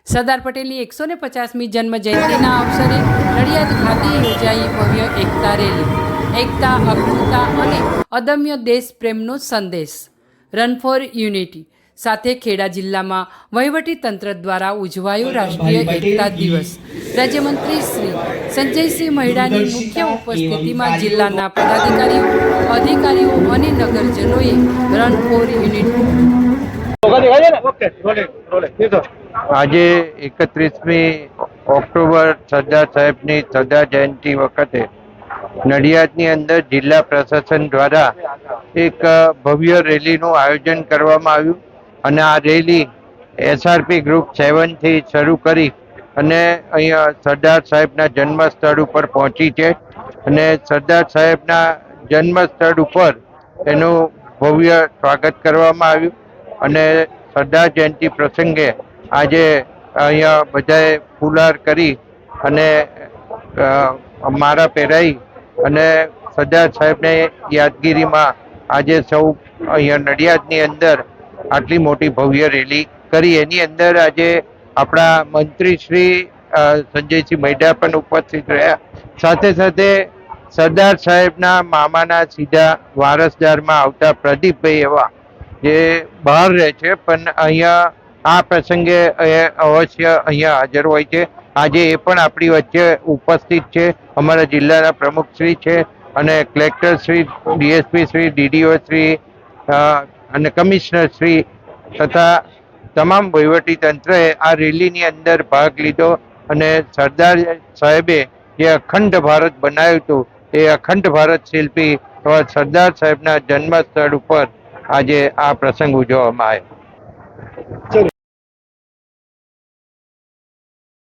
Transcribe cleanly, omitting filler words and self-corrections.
સરદાર પટેલની 150મી જન્મ જયંતિના અવસરે નડિયાદ ખાતે યોજાઈ ભવ્ય એકતા રેલી. એકતા, અખંડતા અને અદમ્ય દેશપ્રેમનો સંદેશ. રન ફોર યુનિટી સાથે ખેડા જિલ્લામાં વહીવટીતંત્ર દ્વારા ઉજવાયો રાષ્ટ્રીય એકતા દિવસ. રાજ્યમંત્રી શ્રી સંજયસિંહ મહેડાની મુખ્ય ઉપસ્થિતિમાં જિલ્લાના પદાધિકારીઓ, અધિકારીઓ અને નગરજનોએ રન ફોર યુનિટી આજે 31મી ઓક્ટોબર સરદાર સાહેબની સરદાર જયંતિ વખતે નડિયાદની અંદર જિલ્લા પ્રશાસન દ્વારા એક ભવ્ય રેલીનું આયોજન કરવામાં આવ્યું અને આ રેલી SRP ગ્રુપ 7 થી શરૂ કરી અને અહીંયા સરદાર સાહેબના જન્મ સ્થળ ઉપર પહોંચી છે અને સરદાર સાહેબના જન્મ સ્થળ ઉપર એનું ભવ્ય સ્વાગત કરવામાં આવ્યું અને સરદાર જયંતિ પ્રસંગે આજે અહીંયા બધાએ ફુલહાર કરી અને માળા પહેરાઈ અને સરદાર સાહેબને યાદગીરીમાં આજે સૌ અહીંયા નડિયાદની અંદર આટલી મોટી ભવ્ય રેલી કરી. એની અંદર આજે આપણા મંત્રી શ્રી સંજયસિંહ મહેડા પણ ઉપસ્થિત રહ્યા. સાથે સાથે સરદાર સાહેબના મામાના સીધા વારસદારમાં આવતા પ્રદીપભાઈ એવા જે બહાર રહે છે પણ અહીંયા આ પ્રસંગે અવશ્ય અહીંયા હાજર હોય છે. આજે એ પણ આપણી વચ્ચે ઉપસ્થિત છે. અમારા જિલ્લાના પ્રમુખ શ્રી છે અને collector Shri, DSP Shri, DDO Shri અને કમિશનર શ્રી તથા તમામ વહીવટી તંત્રએ આ રેલીની અંદર ભાગ લીધો અને સરદાર સાહેબે જે અખંડ ભારત બનાવ્યું હતું એ અખંડ ભારત શિલ્પી એવા સરદાર સાહેબના જન્મ સ્થળ ઉપર આજે આ પ્રસંગ ઉજવવામાં આવ્યો.